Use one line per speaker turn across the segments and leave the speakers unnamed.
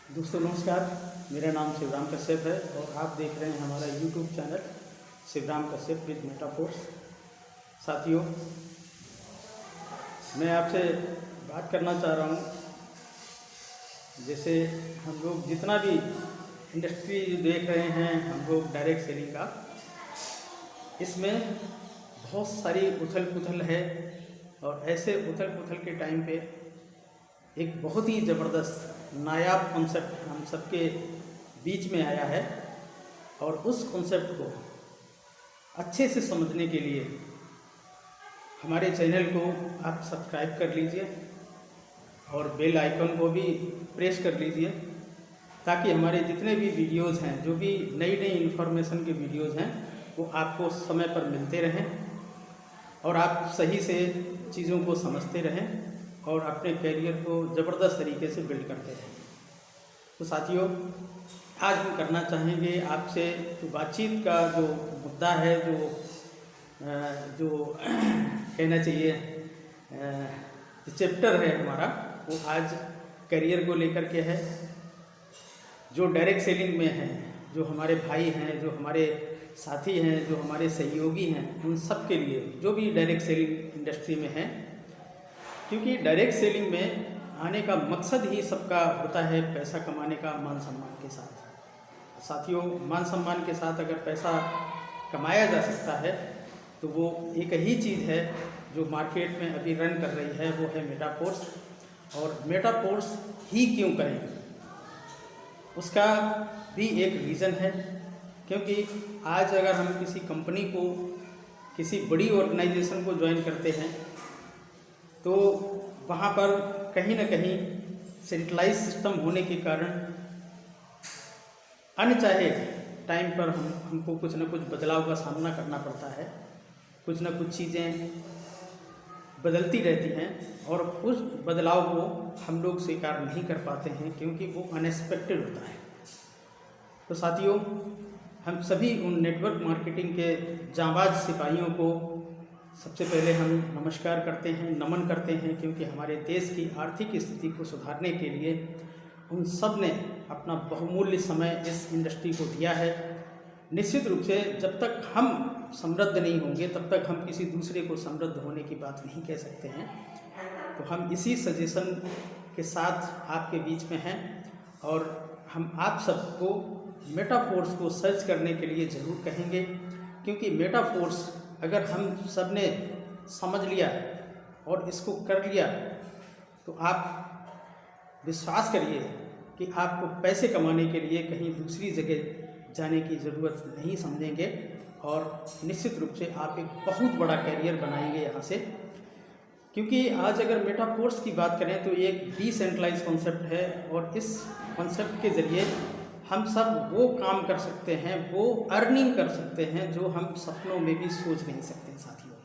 दोस्तों नमस्कार। मेरा नाम शिवराम कश्यप है और आप देख रहे हैं हमारा YouTube channel Shivram Kashyap with Metaforce. साथियों, मैं आपसे बात करना चाह रहा हूँ। जैसे हम लोग जितना भी इंडस्ट्री देख रहे हैं, हम लोग डायरेक्ट सेलिंग का, इसमें बहुत सारी उथल पुथल है। और ऐसे उथल पुथल के टाइम पे एक बहुत ही ज़बरदस्त नायाब कॉन्सेप्ट हम सबके बीच में आया है। और उस कॉन्सेप्ट को अच्छे से समझने के लिए हमारे चैनल को आप सब्सक्राइब कर लीजिए और बेल आइकन को भी प्रेस कर लीजिए, ताकि हमारे जितने भी वीडियोज़ हैं, जो भी नई नई इन्फॉर्मेशन के वीडियोज़ हैं, वो आपको समय पर मिलते रहें और आप सही से चीज़ों को समझते रहें और अपने करियर को ज़बरदस्त तरीके से बिल्ड करते रहें। तो साथियों, आज हम करना चाहेंगे आपसे जो बातचीत का जो मुद्दा है, जो कहना चाहिए चैप्टर है हमारा, वो आज करियर को लेकर के है। जो डायरेक्ट सेलिंग में है, जो हमारे भाई हैं, जो हमारे साथी हैं, जो हमारे सहयोगी हैं, उन सब के लिए, जो भी डायरेक्ट सेलिंग इंडस्ट्री में हैं, क्योंकि डायरेक्ट सेलिंग में आने का मकसद ही सबका होता है पैसा कमाने का, मान सम्मान के साथ। साथियों, मान सम्मान के साथ अगर पैसा कमाया जा सकता है तो वो एक ही चीज़ है जो मार्केट में अभी रन कर रही है, वो है मेटाफोर्स। और मेटाफोर्स ही क्यों करें, उसका भी एक रीज़न है। क्योंकि आज अगर हम किसी कंपनी को, किसी बड़ी ऑर्गेनाइजेशन को ज्वाइन करते हैं तो वहाँ पर कहीं ना कहीं सेंट्रलाइज सिस्टम होने के कारण अनचाहे टाइम पर हमको कुछ ना कुछ बदलाव का सामना करना पड़ता है। कुछ ना कुछ चीज़ें बदलती रहती हैं और उस बदलाव को हम लोग स्वीकार नहीं कर पाते हैं, क्योंकि वो अनएक्सपेक्टेड होता है। तो साथियों, हम सभी उन नेटवर्क मार्केटिंग के जांबाज सिपाहियों को सबसे पहले हम नमस्कार करते हैं, नमन करते हैं, क्योंकि हमारे देश की आर्थिक स्थिति को सुधारने के लिए उन सब ने अपना बहुमूल्य समय इस इंडस्ट्री को दिया है। निश्चित रूप से जब तक हम समृद्ध नहीं होंगे, तब तक हम किसी दूसरे को समृद्ध होने की बात नहीं कह सकते हैं। तो हम इसी सजेशन के साथ आपके बीच में हैं और हम आप सबको मेटाफोर्स को सर्च करने के लिए ज़रूर कहेंगे, क्योंकि मेटाफोर्स अगर हम सब ने समझ लिया और इसको कर लिया तो आप विश्वास करिए कि आपको पैसे कमाने के लिए कहीं दूसरी जगह जाने की ज़रूरत नहीं समझेंगे और निश्चित रूप से आप एक बहुत बड़ा कैरियर बनाएंगे यहाँ से। क्योंकि आज अगर मेटाफोर्स की बात करें तो ये एक डिसेंट्रलाइज कॉन्सेप्ट है और इस कॉन्सेप्ट के ज़रिए हम सब वो काम कर सकते हैं, वो अर्निंग कर सकते हैं जो हम सपनों में भी सोच नहीं सकते। साथियों,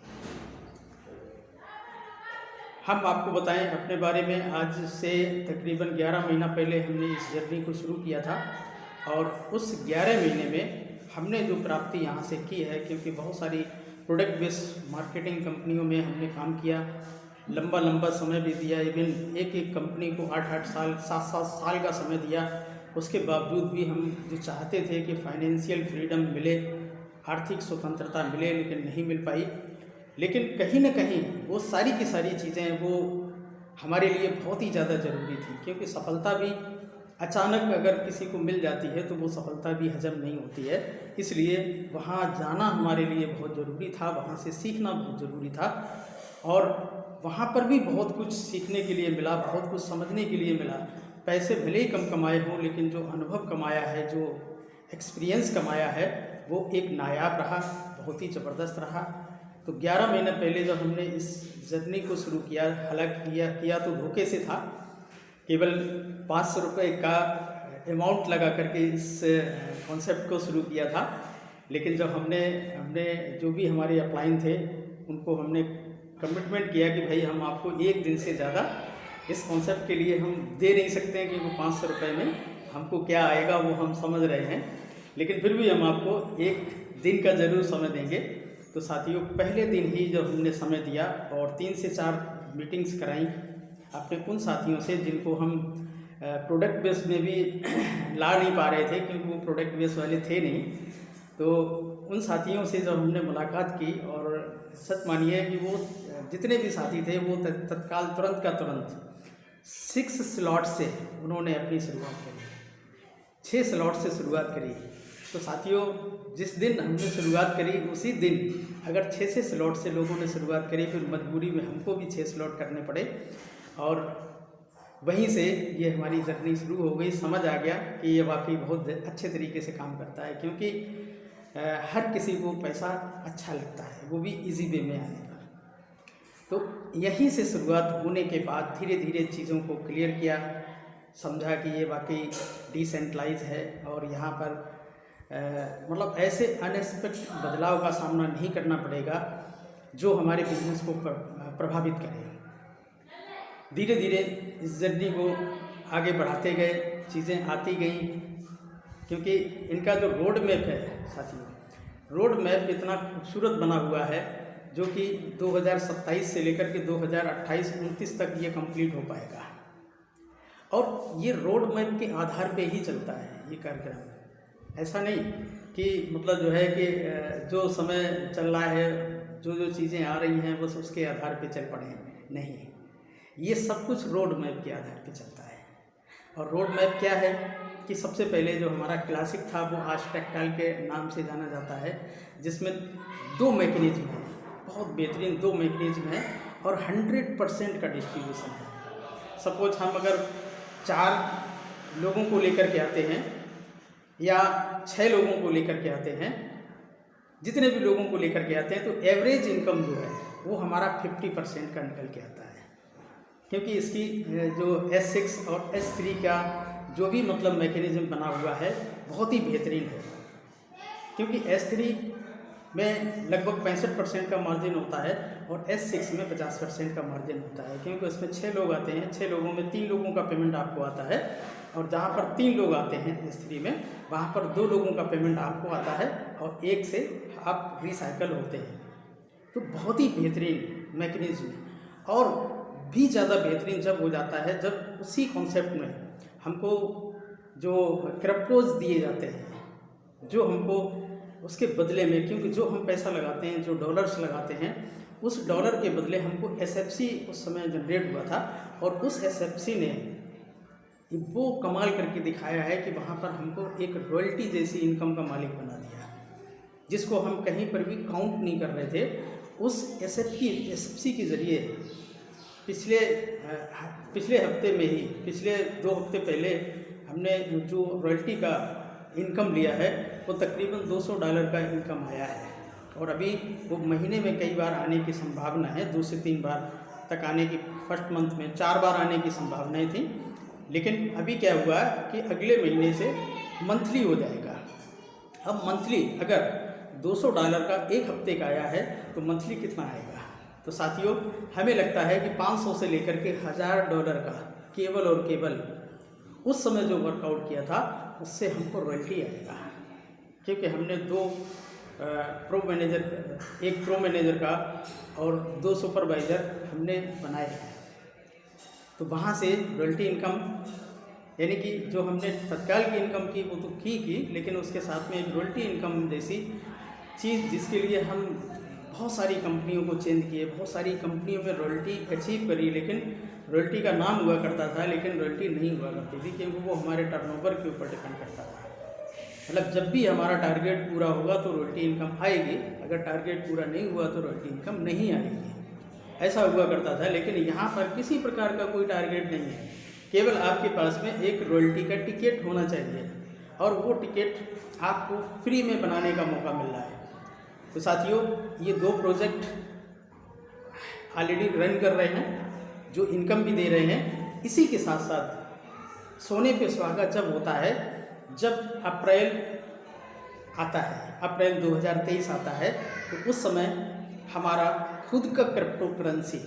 हम आपको बताएं अपने बारे में, आज से तकरीबन 11 महीना पहले हमने इस जर्नी को शुरू किया था और उस 11 महीने में हमने जो प्राप्ति यहाँ से की है, क्योंकि बहुत सारी प्रोडक्ट बेस्ड मार्केटिंग कंपनियों में हमने काम किया, लंबा समय भी दिया, इवन एक कंपनी को 8-8 साल, 7-7 साल का समय दिया। उसके बावजूद भी हम जो चाहते थे कि फाइनेंशियल फ्रीडम मिले, आर्थिक स्वतंत्रता मिले, लेकिन नहीं मिल पाई। लेकिन कहीं ना कहीं वो सारी की सारी चीज़ें वो हमारे लिए बहुत ही ज़्यादा ज़रूरी थी, क्योंकि सफलता भी अचानक अगर किसी को मिल जाती है तो वो सफलता भी हजम नहीं होती है। इसलिए वहाँ जाना हमारे लिए बहुत ज़रूरी था, वहाँ से सीखना बहुत ज़रूरी था और वहाँ पर भी बहुत कुछ सीखने के लिए मिला, बहुत कुछ समझने के लिए मिला। पैसे भले ही कम कमाए हों, लेकिन जो अनुभव कमाया है, जो एक्सपीरियंस कमाया है, वो एक नायाब रहा, बहुत ही ज़बरदस्त रहा। तो 11 महीने पहले जब हमने इस जर्नी को शुरू किया, हालांकि किया तो धोखे से था, केवल 500 रुपये का अमाउंट लगा करके इस कॉन्सेप्ट को शुरू किया था। लेकिन जब हमने जो भी हमारे अपलाइन थे उनको हमने कमिटमेंट किया कि भाई हम आपको एक दिन से ज़्यादा इस कॉन्सेप्ट के लिए हम दे नहीं सकते हैं, कि वो 500 रुपये में हमको क्या आएगा वो हम समझ रहे हैं, लेकिन फिर भी हम आपको एक दिन का ज़रूर समय देंगे। तो साथियों, पहले दिन ही जब हमने समय दिया और 3 से 4 मीटिंग्स कराई अपने उन साथियों से जिनको हम प्रोडक्ट बेस में भी ला नहीं पा रहे थे, क्योंकि वो प्रोडक्ट बेस वाले थे नहीं। तो उन साथियों से जब हमने मुलाकात की, और सच मानिए कि वो जितने भी साथी थे वो तत्काल तुरंत का तुरंत 6 स्लॉट से उन्होंने अपनी शुरुआत करी, 6 स्लॉट से शुरुआत करी। तो साथियों, जिस दिन हमने शुरुआत करी उसी दिन अगर 6 स्लॉट से लोगों ने शुरुआत करी, फिर मजबूरी में हमको भी 6 स्लॉट करने पड़े, और वहीं से ये हमारी जर्नी शुरू हो गई। समझ आ गया कि ये वाकई बहुत अच्छे तरीके से काम करता है, क्योंकि हर किसी को पैसा अच्छा लगता है, वो भी इजी वे में आने पर। तो यहीं से शुरुआत होने के बाद धीरे धीरे चीज़ों को क्लियर किया, समझा कि ये वाकई डिसेंट्रलाइज है, और यहाँ पर मतलब ऐसे अनएक्सपेक्टेड बदलाव का सामना नहीं करना पड़ेगा जो हमारे बिजनेस को प्रभावित करे। धीरे धीरे इस जर्नी को आगे बढ़ाते गए, चीज़ें आती गईं, क्योंकि इनका जो रोड मैप है साथियों, रोड मैप इतना खूबसूरत बना हुआ है, जो कि 2027 से लेकर के 2028-29 तक ये कंप्लीट हो पाएगा। और ये रोड मैप के आधार पे ही चलता है ये कार्यक्रम। ऐसा नहीं कि मतलब जो है कि जो समय चल रहा है, जो चीज़ें आ रही हैं बस उसके आधार पे चल पड़े, नहीं, ये सब कुछ रोड मैप के आधार पे चलता है। और रोड मैप क्या है कि सबसे पहले जो हमारा क्लासिक था वो आज टेक्टाइल के नाम से जाना जाता है, जिसमें 2 मैकेनिज्म हैं, बहुत बेहतरीन 2 मैकेनिज्म हैं, और 100% का डिस्ट्रीब्यूशन है। सपोज हम अगर 4 लोगों को लेकर के आते हैं या 6 लोगों को लेकर के आते हैं, जितने भी लोगों को लेकर के आते हैं, तो एवरेज इनकम जो है वो हमारा 50% का निकल के आता है। क्योंकि इसकी जो S6 और S3 का जो भी मतलब मैकेनिज्म बना हुआ है बहुत ही बेहतरीन है, क्योंकि S3 में लगभग 65% का मार्जिन होता है और S6 में 50% का मार्जिन होता है, क्योंकि उसमें 6 लोग आते हैं, 6 लोगों में 3 लोगों का पेमेंट आपको आता है, और जहाँ पर 3 लोग आते हैं S3 में, वहाँ पर 2 लोगों का पेमेंट आपको आता है और 1 से आप रिसाइकल होते हैं। तो बहुत ही बेहतरीन मैकेनिज्म, और भी ज़्यादा बेहतरीन जब हो जाता है जब उसी कॉन्सेप्ट में हमको जो क्रिप्टोज दिए जाते हैं, जो हमको उसके बदले में, क्योंकि जो हम पैसा लगाते हैं, जो डॉलर्स लगाते हैं, उस डॉलर के बदले हमको SFC उस समय जनरेट हुआ था, और उस SFC ने वो कमाल करके दिखाया है कि वहाँ पर हमको एक रॉयल्टी जैसी इनकम का मालिक बना दिया, जिसको हम कहीं पर भी काउंट नहीं कर रहे थे। उस SFC के ज़रिए पिछले हफ्ते में ही, पिछले 2 हफ्ते पहले हमने जो रॉयल्टी का इनकम लिया है वो तकरीबन $200 का इनकम आया है, और अभी वो महीने में कई बार आने की संभावना है, 2 से 3 बार तक आने की, फर्स्ट मंथ में 4 बार आने की संभावनाएं थी। लेकिन अभी क्या हुआ कि अगले महीने से मंथली हो जाएगा। अब मंथली अगर $200 का 1 हफ्ते का आया है तो मंथली कितना आएगा? तो साथियों, हमें लगता है कि 500 से लेकर के $1000 का केवल और केवल उस समय जो वर्कआउट किया था उससे हमको रॉयल्टी आएगा, क्योंकि हमने 2 प्रो मैनेजर, एक प्रो मैनेजर का और 2 सुपरवाइज़र हमने बनाए हैं। तो वहाँ से रॉयल्टी इनकम, यानी कि जो हमने तत्काल की इनकम की वो तो की, लेकिन उसके साथ में एक रॉयल्टी इनकम जैसी चीज़, जिसके लिए हम बहुत सारी कंपनियों को चेंज किए, बहुत सारी कंपनियों में रॉयल्टी अचीव करी, लेकिन रॉयल्टी का नाम हुआ करता था लेकिन रॉयल्टी नहीं हुआ करती थी, क्योंकि वो हमारे टर्नओवर के ऊपर डिपेंड करता था। मतलब जब भी हमारा टारगेट पूरा होगा तो रॉयल्टी इनकम आएगी, अगर टारगेट पूरा नहीं हुआ तो रॉयल्टी इनकम नहीं आएगी, ऐसा हुआ करता था। लेकिन यहाँ पर किसी प्रकार का कोई टारगेट नहीं है, केवल आपके पास में एक रॉयल्टी का टिकट होना चाहिए, और वो टिकट आपको फ्री में बनाने का मौका मिल रहा है। तो साथियों, ये 2 प्रोजेक्ट ऑलरेडी रन कर रहे हैं, जो इनकम भी दे रहे हैं। इसी के साथ साथ सोने पे सुहागा जब होता है, जब अप्रैल आता है, अप्रैल 2023 आता है, तो उस समय हमारा खुद का क्रिप्टो करेंसी,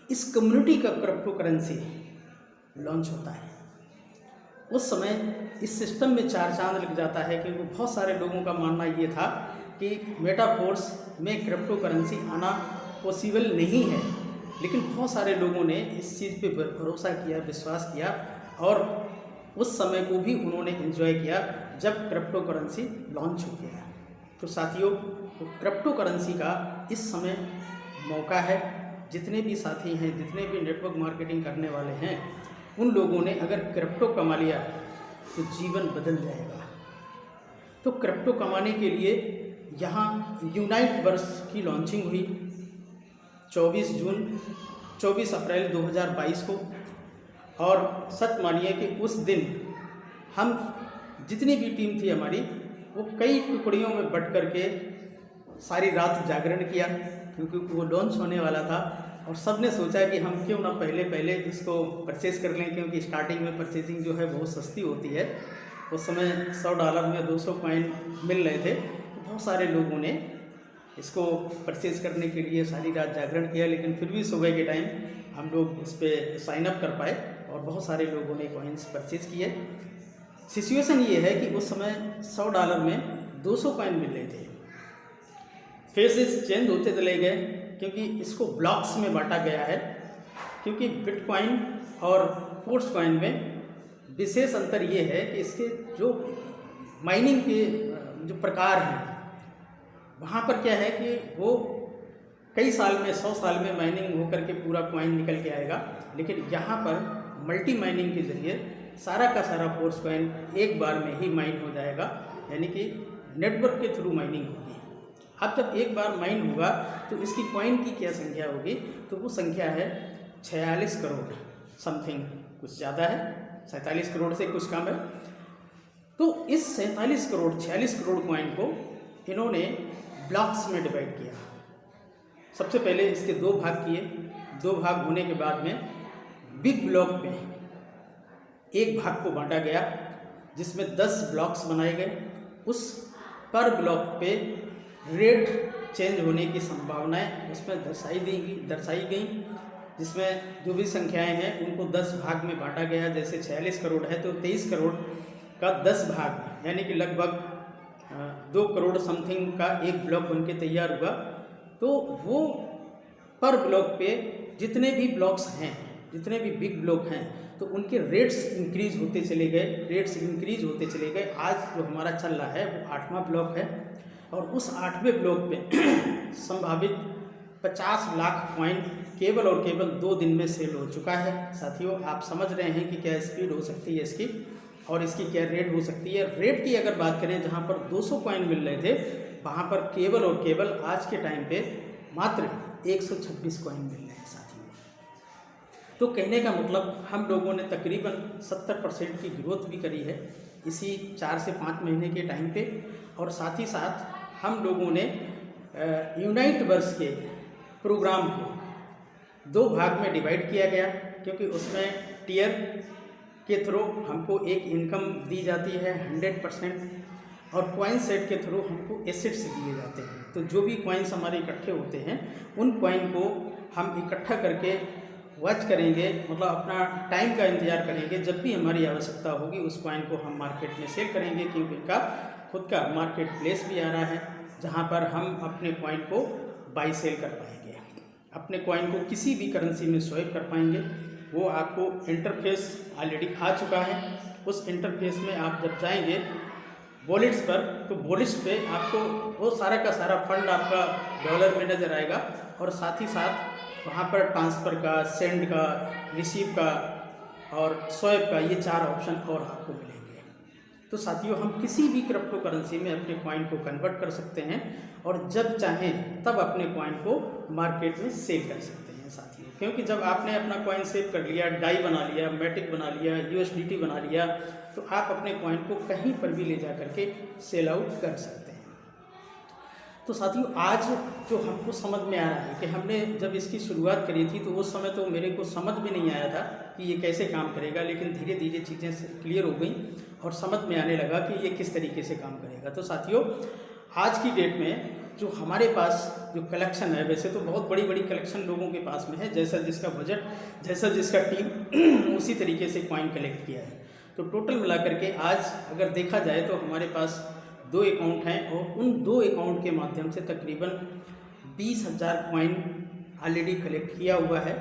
इस कम्युनिटी का क्रिप्टो करेंसी लॉन्च होता है। उस समय इस सिस्टम में 4 चांद लग जाता है, क्योंकि बहुत सारे लोगों का मानना ये था कि मेटाफोर्स में क्रिप्टो करेंसी आना पॉसिबल नहीं है, लेकिन बहुत सारे लोगों ने इस चीज़ पे भरोसा किया, विश्वास किया, और उस समय को भी उन्होंने एंजॉय किया जब क्रिप्टो करेंसी लॉन्च हो गया। तो साथियों, क्रिप्टो करेंसी का इस समय मौका है। जितने भी साथी हैं, जितने भी नेटवर्क मार्केटिंग करने वाले हैं, उन लोगों ने अगर क्रिप्टो कमा लिया तो जीवन बदल जाएगा। तो क्रिप्टो कमाने के लिए यहाँ यूनाइट वर्स की लॉन्चिंग हुई 24 अप्रैल 2022 को। और सच मानिए कि उस दिन हम जितनी भी टीम थी हमारी, वो कई टुकड़ियों में बट कर के सारी रात जागरण किया, क्योंकि वो लॉन्च होने वाला था। और सब ने सोचा कि हम क्यों ना पहले इसको परचेज़ कर लें, क्योंकि स्टार्टिंग में परचेजिंग जो है बहुत सस्ती होती है। उस समय $100 में 200 कॉइन मिल रहे थे। तो बहुत सारे लोगों ने इसको परचेज़ करने के लिए सारी रात जागरण किया, लेकिन फिर भी सुबह के टाइम हम लोग उस पर साइन अप कर पाए और बहुत सारे लोगों ने कॉइन्स परचेज़ किए। सिचुएशन ये है कि उस समय $100 में 200 कॉइन मिल रहे थे। फेसेस चेंज होते चले गए, क्योंकि इसको ब्लॉक्स में बांटा गया है। क्योंकि बिटकॉइन और फोर्स कॉइन में विशेष अंतर ये है कि इसके जो माइनिंग के जो प्रकार हैं, वहाँ पर क्या है कि वो कई साल में 100 साल में माइनिंग होकर के पूरा कॉइन निकल के आएगा। लेकिन यहाँ पर मल्टी माइनिंग के ज़रिए सारा का सारा फोर्स कॉइन एक बार में ही माइन हो जाएगा, यानी कि नेटवर्क के थ्रू माइनिंग होगी। अब जब एक बार माइन होगा तो इसकी कॉइन की क्या संख्या होगी, तो वो संख्या है 46 करोड़ समथिंग, कुछ ज़्यादा है, 47 करोड़ से कुछ कम है। तो इस 46 करोड़ कॉइन को इन्होंने ब्लॉक्स में डिवाइड किया। सबसे पहले इसके 2 भाग किए। 2 भाग होने के बाद में बिग ब्लॉक में एक भाग को बांटा गया, जिसमें 10 ब्लॉक्स बनाए गए। उस पर ब्लॉक पे रेट चेंज होने की संभावनाएं उसमें दर्शाई गई, जिसमें जो भी संख्याएं हैं उनको 10 भाग में बांटा गया। जैसे 46 करोड़ है तो 23 करोड़ का 10 भाग, यानी कि लगभग 2 करोड़ समथिंग का एक ब्लॉक बनके तैयार हुआ। तो वो पर ब्लॉक पे जितने भी ब्लॉक्स हैं, जितने भी बिग ब्लॉक हैं, तो उनके रेट्स इंक्रीज होते चले गए। आज जो हमारा चल रहा है वो 8वां ब्लॉक है, और उस 8वें ब्लॉक पे संभावित 50 लाख कॉइन केवल और केवल 2 दिन में सेल हो चुका है। साथियों, आप समझ रहे हैं कि क्या स्पीड हो सकती है इसकी, और इसकी क्या रेट हो सकती है। रेट की अगर बात करें, जहां पर 200 कॉइन मिल रहे थे, वहां पर केवल और केवल आज के टाइम पे मात्र 126 कॉइन मिल रहे हैं साथियों। तो कहने का मतलब, हम लोगों ने तकरीबन 70% की ग्रोथ भी करी है इसी 4 से 5 महीने के टाइम पे। और साथ ही साथ हम लोगों ने यूनाइट वर्स के प्रोग्राम को 2 भाग में डिवाइड किया गया, क्योंकि उसमें टियर के थ्रू हमको एक इनकम दी जाती है 100%, और कॉइन सेट के थ्रू हमको एसेट्स दिए जाते हैं। तो जो भी कॉइन्स हमारे इकट्ठे होते हैं, उन कॉइन को हम इकट्ठा करके वॉच करेंगे, मतलब अपना टाइम का इंतज़ार करेंगे। जब भी हमारी आवश्यकता होगी उस कॉइन को हम मार्केट में सेल करेंगे, क्योंकि इनका खुद का मार्केट प्लेस भी आ रहा है, जहां पर हम अपने कॉइन को बाई सेल कर पाएंगे, अपने कॉइन को किसी भी करेंसी में स्वाइप कर पाएंगे। वो आपको इंटरफेस ऑलरेडी आ चुका है। उस इंटरफेस में आप जब जाएंगे वॉलेट्स पर, तो वॉलेट्स पे आपको वो सारा का सारा फंड आपका डॉलर में नज़र आएगा, और साथ ही साथ वहाँ पर ट्रांसफ़र का, सेंड का, रिसीव का और स्वाइप का, ये 4 ऑप्शन और आपको मिलेंगे। तो साथियों, हम किसी भी क्रिप्टो करेंसी में अपने कॉइन को कन्वर्ट कर सकते हैं, और जब चाहें तब अपने कॉइन को मार्केट में सेल कर सकते हैं साथियों। क्योंकि जब आपने अपना कॉइन सेव कर लिया, डाई बना लिया, मैटिक बना लिया, USDT बना लिया, तो आप अपने कॉइन को कहीं पर भी ले जा करके सेल आउट कर सकते हैं। तो साथियों, आज जो हमको समझ में आ रहा है कि हमने जब इसकी शुरुआत करी थी, तो उस समय तो मेरे को समझ में नहीं आया था कि ये कैसे काम करेगा, लेकिन धीरे धीरे चीज़ें क्लियर हो गई और समझ में आने लगा कि ये किस तरीके से काम करेगा। तो साथियों, आज की डेट में जो हमारे पास जो कलेक्शन है, वैसे तो बहुत बड़ी बड़ी कलेक्शन लोगों के पास में है, जैसा जिसका बजट, जैसा जिसका टीम उसी तरीके से कॉइन कलेक्ट किया है। तो टोटल मिलाकर के आज अगर देखा जाए तो हमारे पास 2 अकाउंट हैं, और उन 2 अकाउंट के माध्यम से तकरीबन 20,000 कॉइन ऑलरेडी कलेक्ट किया हुआ है।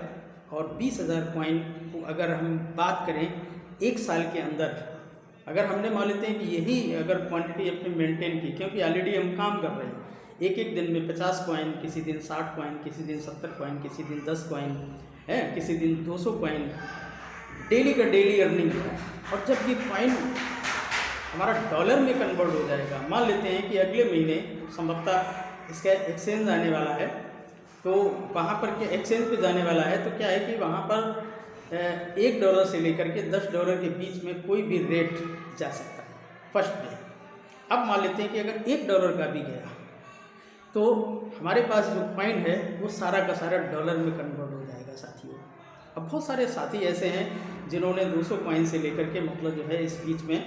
और 20,000 कॉइन को अगर हम बात करें 1 साल के अंदर अगर हमने मान लेते हैं कि यही अगर क्वांटिटी अपने मेंटेन की, क्योंकि ऑलरेडी हम काम कर रहे हैं, एक एक दिन में 50 कॉइन, किसी दिन 60 कॉइन, किसी दिन 70 कॉइन, किसी दिन 10 कॉइन है, किसी दिन 200 कॉइन, डेली का डेली अर्निंग है। और जब ये कॉइन हमारा डॉलर में कन्वर्ट हो जाएगा, मान लेते हैं कि अगले महीने संभवतः इसका एक्सचेंज आने वाला है, तो वहाँ पर क्या एक्सचेंज पे जाने वाला है, तो क्या है कि वहाँ पर $1 से लेकर के $10 के बीच में कोई भी रेट जा सकता है फर्स्ट डे। अब मान लेते हैं कि अगर $1 का भी गया तो हमारे पास जो कॉइन है वो सारा का सारा डॉलर में कन्वर्ट हो जाएगा साथियों। अब बहुत सारे साथी ऐसे हैं जिन्होंने 200 कॉइन से लेकर के मतलब जो है इस बीच में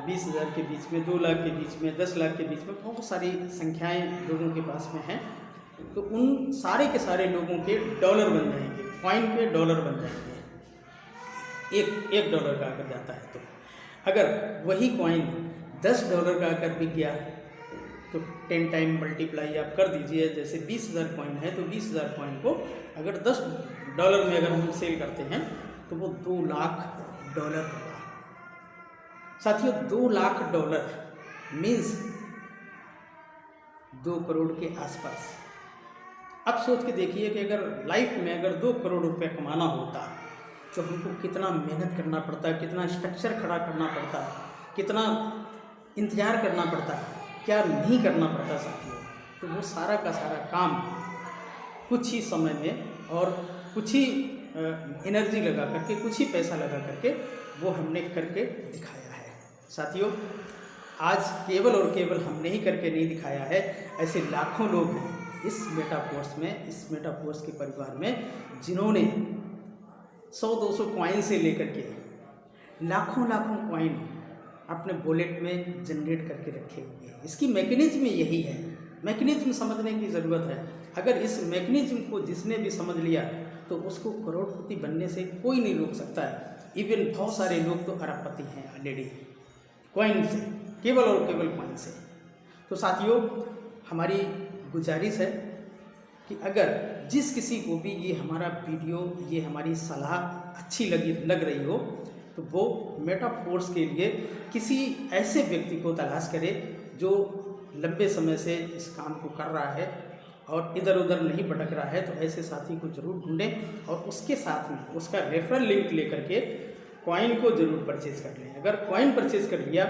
20,000 के बीच में, 2 लाख के बीच में, 10 लाख के बीच में बहुत सारी संख्याएं लोगों के पास में हैं। तो उन सारे के सारे लोगों के डॉलर बन जाएंगे, कॉइन के डॉलर बन जाएंगे। एक $1 का अगर जाता है तो अगर वही कॉइन $10 का अगर बिक गया तो 10 टाइम मल्टीप्लाई आप कर दीजिए। जैसे 20,000 कॉइन है तो 20,000 कॉइन को अगर $10 में अगर हम सेल करते हैं तो वो $2 लाख होगा साथियों। $2 लाख मीन्स 2 करोड़ के आसपास। अब सोच के देखिए कि अगर लाइफ में अगर 2 करोड़ रुपए कमाना होता तो हमको कितना मेहनत करना पड़ता है, कितना स्ट्रक्चर खड़ा करना पड़ता है, कितना इंतजार करना पड़ता है, क्या नहीं करना पड़ता साथियों। तो वो सारा का सारा काम कुछ ही समय में और कुछ ही एनर्जी लगा करके, कुछ ही पैसा लगा करके वो हमने करके दिखाया है साथियों। आज केवल और केवल हमने ही करके नहीं दिखाया है, ऐसे लाखों लोग हैं इस मेटाफोर्स में, इस मेटाफोर्स के परिवार में, जिन्होंने 100-200 कॉइन से लेकर के लाखों कॉइन अपने वॉलेट में जनरेट करके रखे हुए हैं। इसकी मैकेनिज्म यही है, मैकेनिज्म समझने की ज़रूरत है। अगर इस मैकेनिज्म को जिसने भी समझ लिया तो उसको करोड़पति बनने से कोई नहीं रोक सकता है। इवन बहुत सारे लोग तो अरबपति हैं ऑलरेडी कॉइन से, केवल और केवल कॉइन से। तो साथियों हमारी गुजारिश है कि अगर जिस किसी को भी ये हमारा वीडियो, ये हमारी सलाह अच्छी लग रही हो तो वो मेटाफोर्स के लिए किसी ऐसे व्यक्ति को तलाश करे जो लंबे समय से इस काम को कर रहा है और इधर उधर नहीं भटक रहा है। तो ऐसे साथी को ज़रूर ढूंढें और उसके साथ में उसका रेफरल लिंक लेकर के कॉइन को ज़रूर परचेज़ कर लें। अगर कॉइन परचेज़ कर लिया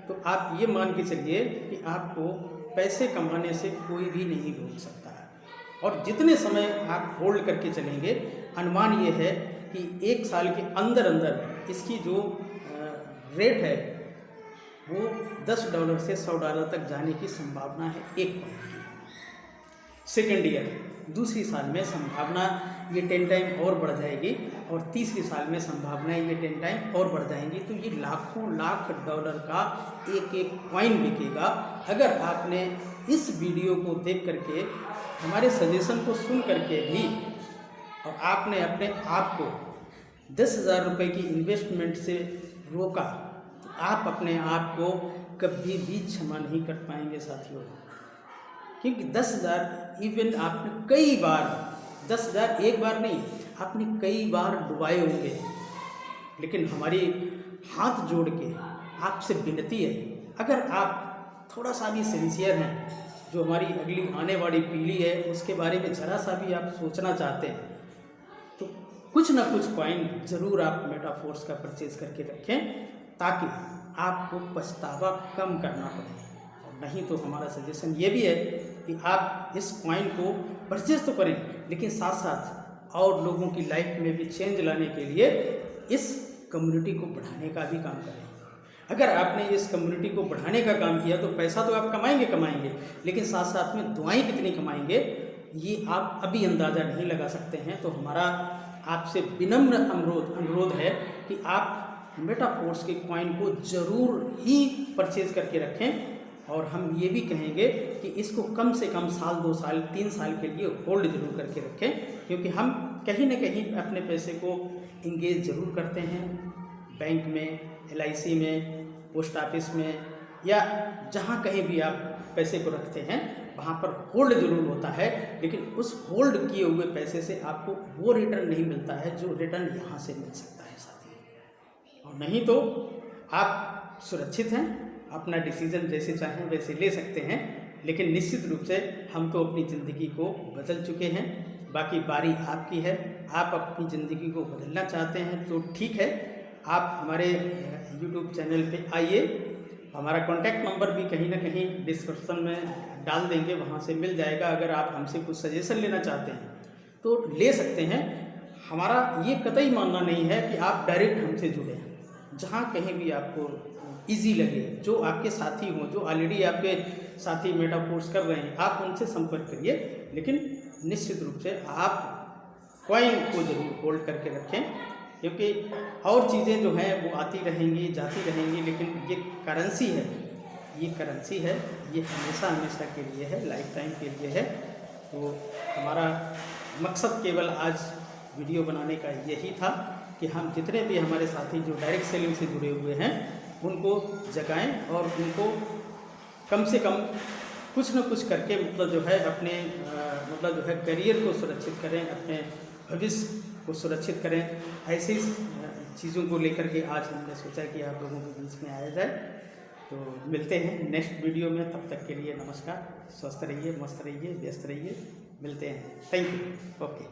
तो आप ये मान के चलिए कि आपको पैसे कमाने से कोई भी नहीं रोक सकता है। और जितने समय आप होल्ड करके चलेंगे, अनुमान ये है कि 1 साल के अंदर इसकी जो रेट है वो $10 से $100 तक जाने की संभावना है एक पॉइंट की। सेकेंड ईयर, दूसरी साल में संभावना ये 10 टाइम और बढ़ जाएगी और तीसरी साल में संभावना ये 10 टाइम और बढ़ जाएंगी। तो ये लाखों लाख डॉलर का एक कॉइन बिकेगा। अगर आपने इस वीडियो को देख करके, हमारे सजेशन को सुन करके भी और आपने अपने आप को 10,000 रुपये की इन्वेस्टमेंट से रोका तो आप अपने आप को कभी भी क्षमा नहीं कर पाएंगे साथियों। क्योंकि 10,000 इवन आपने कई बार, 10,000 एक बार नहीं, आपने कई बार डुबाए होंगे। लेकिन हमारी हाथ जोड़ के आपसे विनती है, अगर आप थोड़ा सा भी सिंसियर हैं, जो हमारी अगली आने वाली पीढ़ी है उसके बारे में ज़रा सा भी आप सोचना चाहते हैं, तो कुछ ना कुछ कॉइन ज़रूर आप मेटाफोर्स का परचेज करके रखें ताकि आपको पछतावा कम करना पड़े। और नहीं तो हमारा सजेशन ये भी है कि आप इस कॉइन को परचेज तो करें, लेकिन साथ साथ और लोगों की लाइफ में भी चेंज लाने के लिए इस कम्युनिटी को बढ़ाने का भी काम करें। अगर आपने इस कम्युनिटी को बढ़ाने का काम किया तो पैसा तो आप कमाएंगे, लेकिन साथ साथ में दुआएं कितनी कमाएंगे ये आप अभी अंदाज़ा नहीं लगा सकते हैं। तो हमारा आपसे विनम्र अनुरोध है कि आप मेटाफोर्स के कॉइन को ज़रूर ही परचेज करके रखें। और हम ये भी कहेंगे कि इसको कम से कम साल, 2 साल, 3 साल के लिए होल्ड जरूर करके रखें, क्योंकि हम कहीं ना कहीं अपने पैसे को इंगेज ज़रूर करते हैं, बैंक में, LIC में, पोस्ट ऑफिस में, या जहाँ कहीं भी आप पैसे को रखते हैं वहाँ पर होल्ड ज़रूर होता है। लेकिन उस होल्ड किए हुए पैसे से आपको वो रिटर्न नहीं मिलता है जो रिटर्न यहाँ से मिल सकता है साथी। और नहीं तो आप सुरक्षित हैं, अपना डिसीज़न जैसे चाहें वैसे ले सकते हैं, लेकिन निश्चित रूप से हम तो अपनी ज़िंदगी को बदल चुके हैं। बाकी बारी आपकी है, आप अपनी ज़िंदगी को बदलना चाहते हैं तो ठीक है, आप हमारे यूट्यूब चैनल पे आइए। हमारा कॉन्टैक्ट नंबर भी कहीं ना कहीं डिस्क्रिप्शन में डाल देंगे, वहाँ से मिल जाएगा। अगर आप हमसे कुछ सजेशन लेना चाहते हैं तो ले सकते हैं। हमारा ये कतई मानना नहीं है कि आप डायरेक्ट हमसे जुड़ें। जहाँ कहीं भी आपको इजी लगे, जो आपके साथी हों, जो ऑलरेडी आपके साथी मेटा कोर्स कर रहे हैं, आप उनसे संपर्क करिए। लेकिन निश्चित रूप से आप कॉइन को ज़रूर होल्ड करके रखें, क्योंकि और चीज़ें जो हैं वो आती रहेंगी जाती रहेंगी, लेकिन ये करेंसी है, ये करेंसी है, ये हमेशा हमेशा के लिए है, लाइफ टाइम के लिए है। तो हमारा मकसद केवल आज वीडियो बनाने का यही था कि हम जितने भी हमारे साथी जो डायरेक्ट सेलिंग से जुड़े हुए हैं उनको जगाएं और उनको कम से कम कुछ न कुछ करके मतलब जो है अपने मतलब जो है करियर को सुरक्षित करें, अपने भविष्य को सुरक्षित करें। ऐसी चीज़ों को लेकर के आज हमने सोचा कि आप लोगों के बीच में आया जाए। तो मिलते हैं नेक्स्ट वीडियो में, तब तक के लिए नमस्कार। स्वस्थ रहिए, मस्त रहिए, व्यस्त रहिए, मिलते हैं। Thank you. ओके।